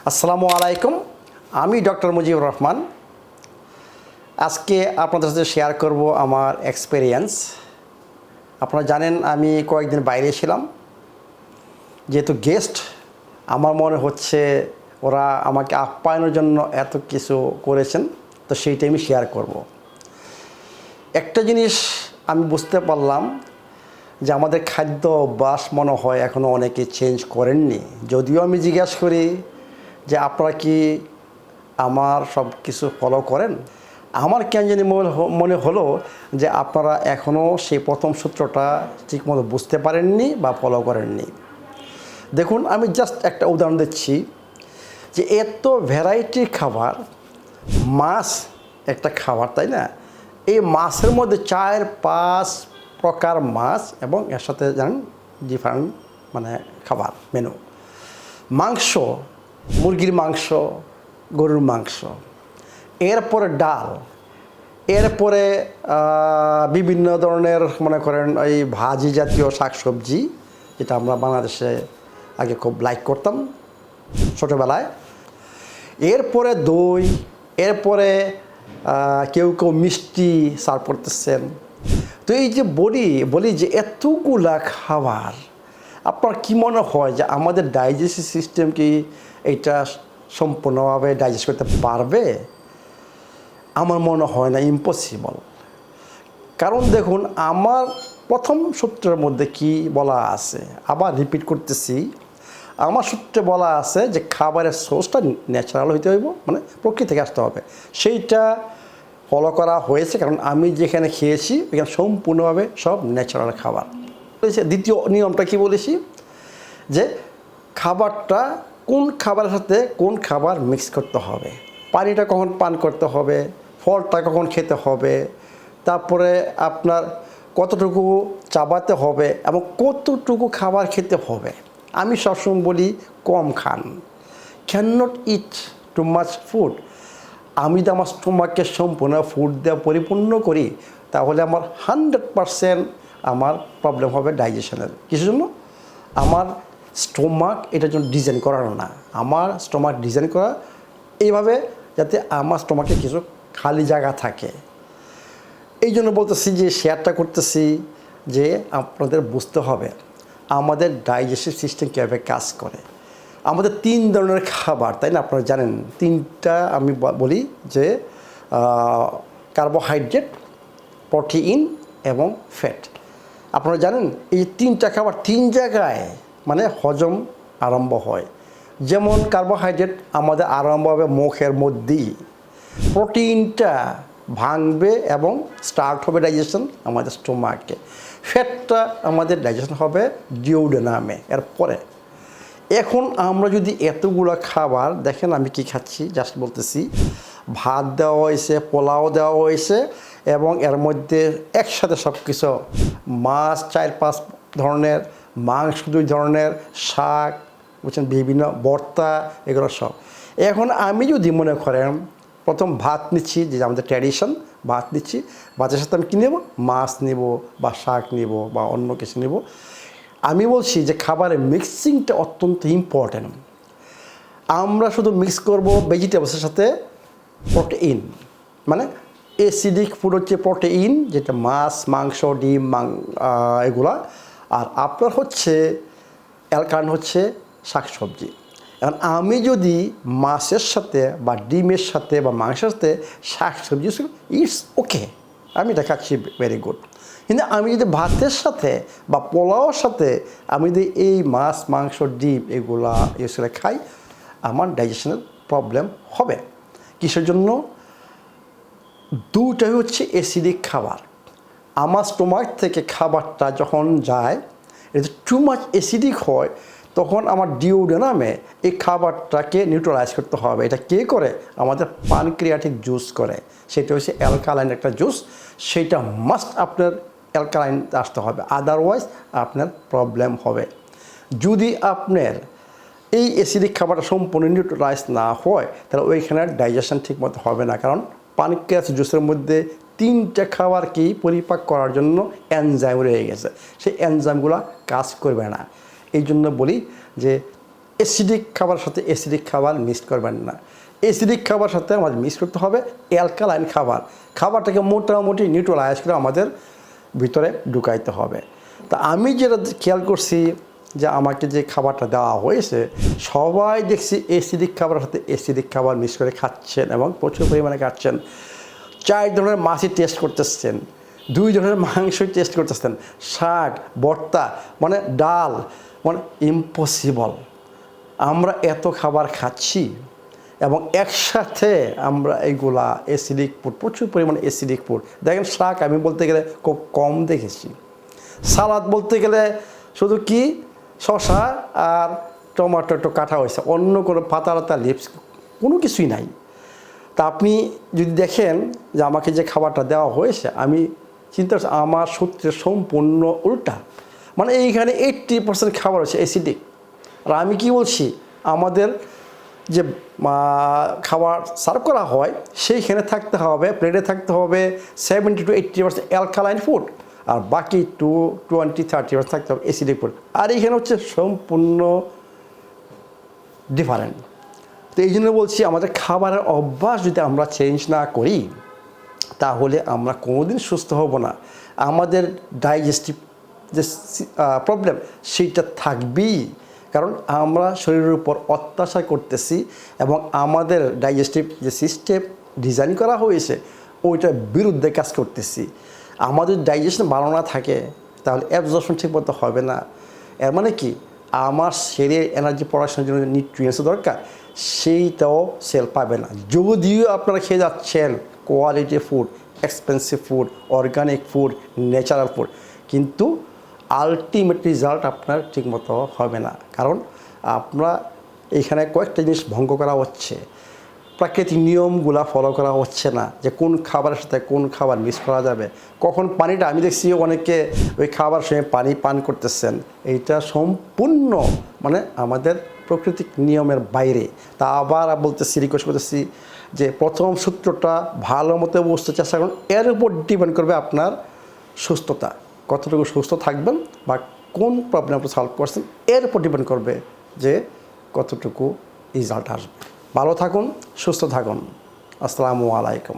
আসসালামু আলাইকুম। আমি ডক্টর মুজিবুর রহমান। আজকে আপনাদের সাথে শেয়ার করব আমার এক্সপেরিয়েন্স। আপনারা জানেন আমি কয়েকদিন বাইরে ছিলাম, যেহেতু গেস্ট আমার মনে হচ্ছে ওরা আমাকে আপ্যায়নের জন্য এত কিছু করেছেন, তো সেইটাই আমি শেয়ার করব। একটা জিনিস আমি বুঝতে পারলাম যে আমাদের খাদ্য অভ্যাস মনে হয় এখনও অনেকে চেঞ্জ করেননি। যদিও আমি জিজ্ঞাসা করি যে আপনারা কি আমার সব কিছু ফলো করেন, আমার কেন জানি মনে হলো যে আপনারা এখনও সেই প্রথম সূত্রটা ঠিকমতো বুঝতে পারেননি বা ফলো করেননি। দেখুন, আমি জাস্ট একটা উদাহরণ দিচ্ছি যে এত ভ্যারাইটির খাবার, মাছ একটা খাবার, তাই না? এই মাছের মধ্যে 4-5 প্রকার মাছ এবং এর সাথে জানেন ডিফারেন্ট খাবার মেনু। মাংস, মুরগির মাংস, গরুর মাংস, এরপরে ডাল, এরপরে বিভিন্ন ধরনের মনে করেন এই ভাজি জাতীয় শাকসবজি, যেটা আমরা বাংলাদেশে আগে খুব লাইক করতাম ছোটোবেলায়। এরপরে দই, এরপরে কেউ কেউ মিষ্টি সার্ভ করতেছেন। তো এই যে বলি যে এতগুলা খাবার, আপনার কি মনে হয় যে আমাদের ডাইজেস্টিভ সিস্টেম কি এটা সম্পূর্ণভাবে ডাইজেস্ট করতে পারবে? আমার মনে হয় না, ইম্পসিবল। কারণ দেখুন, আমার প্রথম সূত্রের মধ্যে কি বলা আছে, আবার রিপিট করতেছি। আমার সূত্রে বলা আছে যে খাবারের সোর্সটা ন্যাচারাল হইতে হইব, মানে প্রকৃতি থেকে আসতে হবে। সেইটা ফলো করা হয়েছে, কারণ আমি যেখানে খেয়েছি এখানে সম্পূর্ণভাবে সব ন্যাচারাল খাবার। দ্বিতীয় নিয়মটা কি বলেছি, যে খাবারটা কোন খাবারের সাথে কোন খাবার মিক্স করতে হবে, পানিটা কখন পান করতে হবে, ফলটা কখন খেতে হবে, তারপরে আপনার কতটুকু চাবাতে হবে এবং কতটুকু খাবার খেতে হবে। আমি সবসময় বলি কম খান, cannot eat too much food. আমি যদি আমার স্টোমাককে সম্পূর্ণ ফুড দেওয়া পরিপূর্ণ করি, তাহলে আমার 100% আমার প্রবলেম হবে ডাইজেশনের। কিসের জন্য? আমার স্টোমাক এটার জন্য ডিজাইন করানো না। আমার স্টোমাক ডিজাইন করা এইভাবে যাতে আমার স্টোমাকে কিছু খালি জায়গা থাকে। এই জন্য বলতেছি যে শেয়ারটা করতেছি যে আপনাদের বুঝতে হবে আমাদের ডাইজেস্টিভ সিস্টেম কীভাবে কাজ করে। আমাদের 3 ধরনের খাবার, তাই না? আপনারা জানেন 3টা আমি বলি যে কার্বোহাইড্রেট, প্রোটিন এবং ফ্যাট। আপনারা জানেন এই 3টা খাবার 3 জায়গায় হজম আরম্ভ হয়। যেমন কার্বোহাইড্রেট আমাদের আরম্ভ হবে মুখের মধ্যেই, প্রোটিনটা ভাঙবে এবং স্টার্ট হবে ডাইজেশন আমাদের স্টোমাকে, ফ্যাটটা আমাদের ডাইজেশন হবে ডিওডেনামে এরপরে। এখন আমরা যদি এতগুলো খাবার দেখেন, আমি কি খাচ্ছি জাস্ট বলতেছি, ভাত দেওয়া হয়েছে, পোলাও দেওয়া হয়েছে এবং এর মধ্যে একসাথে সব কিছু, মাছ 4-5 ধরনের, মাংস 2 ধরনের, শাক বুঝছেন, বিভিন্ন ভর্তা, এগুলো সব। এখন আমি যদি মনে করেন প্রথম ভাত নিচ্ছি, যে আমাদের ট্র্যাডিশন, ভাত নিচ্ছি, ভাতের সাথে আমি কী নেব, মাছ নেব বা শাক নেব বা অন্য কিছু নেব। আমি বলছি যে খাবারের মিক্সিংটা অত্যন্ত ইম্পর্ট্যান্ট। আমরা শুধু মিক্স করব ভেজিটেবলসের সাথে প্রোটিন, অ্যাসিডিক ফুড হচ্ছে প্রোটিন, যেটা মাছ, মাংস, ডিম, এগুলা। আর আপনার হচ্ছে অ্যালকালাইন হচ্ছে শাকসবজি। এখন আমি যদি মাছের সাথে বা ডিমের সাথে বা মাংসের সাথে শাকসবজি, ইটস ওকে, আমি এটা খাচ্ছি, ভেরি গুড। কিন্তু আমি যদি ভাতের সাথে বা পোলাওর সাথে আমি যদি এই মাছ, মাংস, ডিম এগুলা ইউজ করে খাই, আমার ডাইজেশনের প্রবলেম হবে। কিসের জন্য? দুটাই হচ্ছে অ্যাসিডিক খাবার। আমার স্টোমাক থেকে খাবারটা যখন যায়, এটা টু মাচ অ্যাসিডিক হয়, তখন আমার ডিওডেনামে এই খাবারটাকে নিউট্রালাইজ করতে হবে। এটা কে করে? আমাদের প্যানক্রিয়াটিক জুস করে। সেটা হচ্ছে অ্যালকালাইন একটা জুস, সেটা মাস্ট আপনার অ্যালকালাইন আসতে হবে, আদারওয়াইজ আপনার প্রবলেম হবে। যদি আপনার এই অ্যাসিডিক খাবারটা সম্পূর্ণ নিউট্রালাইজ না হয়, তাহলে ওইখানে ডাইজেশন ঠিকমতো হবে না। কারণ প্যানক্রিয়াস জুসের মধ্যে 3টা খাবারকেই পরিপাক করার জন্য এনজাইম রয়ে গেছে, সেই এনজাইমগুলো কাজ করবে না। এই জন্য বলি যে অ্যাসিডিক খাবারের সাথে অ্যাসিডিক খাবার মিক্স করবেন না। অ্যাসিডিক খাবার সাথে আমাদের মিক্স করতে হবে অ্যালকালাইন খাবার। খাবারটাকে মোটামুটি নিউট্রালাইজ করে আমাদের ভিতরে ঢুকাইতে হবে। তা আমি যেটা খেয়াল করছি যে আমাকে যে খাবারটা দেওয়া হয়েছে, সবাই দেখছি অ্যাসিডিক খাবারের সাথে অ্যাসিডিক খাবার মিক্স করে খাচ্ছেন এবং প্রচুর পরিমাণে খাচ্ছেন। 4 ধরনের মাছই টেস্ট করতেছেন, 2 ধরনের মাংসই টেস্ট করতেছেন, শাক, ভর্তা, মানে ডাল, মানে ইম্পসিবল। আমরা এত খাবার খাচ্ছি এবং একসাথে আমরা এইগুলা অ্যাসিডিক ফুড, প্রচুর পরিমাণে অ্যাসিডিক ফুড। দেখেন শাক আমি বলতে গেলে খুব কম দেখেছি। সালাদ বলতে গেলে শুধু কি শসা আর টমেটো একটু কাটা হয়েছে, অন্য কোনো পাতা পাতা লিপস কোনো কিছুই নাই। তা আপনি যদি দেখেন যে আমাকে যে খাবারটা দেওয়া হয়েছে, আমি চিন্তা করছি আমার সূত্রের সম্পূর্ণ উল্টা। মানে এইখানে 80% খাবার হচ্ছে অ্যাসিডিক। আর আমি কি বলছি, আমাদের যে খাবার সার্ভ করা হয় সেইখানে থাকতে হবে, প্লেটে থাকতে হবে 70 to 80% অ্যালকালাইন ফুড, আর বাকি 20-30% থাকতে হবে অ্যাসিডিক ফুড। আর এইখানে হচ্ছে সম্পূর্ণ ডিফারেন্ট। তো এই জন্য বলছি আমাদের খাবারের অভ্যাস যদি আমরা চেঞ্জ না করি তাহলে আমরা কোনোদিন সুস্থ হব না। আমাদের ডাইজেস্টিভ যে প্রবলেম সেইটা থাকবেই, কারণ আমরা শরীরের উপর অত্যাচার করতেছি এবং আমাদের ডাইজেস্টিভ যে সিস্টেম ডিজাইন করা হয়েছে ওইটার বিরুদ্ধে কাজ করতেছি। আমাদের ডাইজেশন ভালো না থাকে তাহলে অ্যাবজর্পশন ঠিকমতো হবে না। এর মানে কি, আমার শরীরে এনার্জি প্রোডাকশনের জন্য নিউট্রিয়েন্টস দরকার, সেইটাও সেল পাবে না। যদিও আপনারা খেয়ে যাচ্ছেন quality food, expensive food, organic food, natural food, কিন্তু আলটিমেট রেজাল্ট আপনার ঠিকমতো হবে না। কারণ আপনার এখানে কয়েকটা জিনিস ভঙ্গ করা হচ্ছে, প্রাকৃতিক নিয়মগুলা ফলো করা হচ্ছে না, যে কোন খাবারের সাথে কোন খাবার মিক্স করা যাবে, কখন পানিটা, আমি দেখছি অনেকে ওই খাবার সঙ্গে পানি পান করতেছেন, এইটা সম্পূর্ণ মানে আমাদের প্রাকৃতিক নিয়মের বাইরে। তা আবার বলতেছি, রিকোয়েস্ট করতেছি যে প্রথম সূত্রটা ভালো মতো বুঝতে চেষ্টা করুন। এর উপর ডিপেন্ড করবে আপনার সুস্থতা, কতটুকু সুস্থ থাকবেন বা কোন প্রবলেম আপনি সলভ করছেন, এর উপর ডিপেন্ড করবে যে কতটুকু রেজাল্ট আসবে। ভালো থাকুন, সুস্থ থাকুন। আসসালামু আলাইকুম।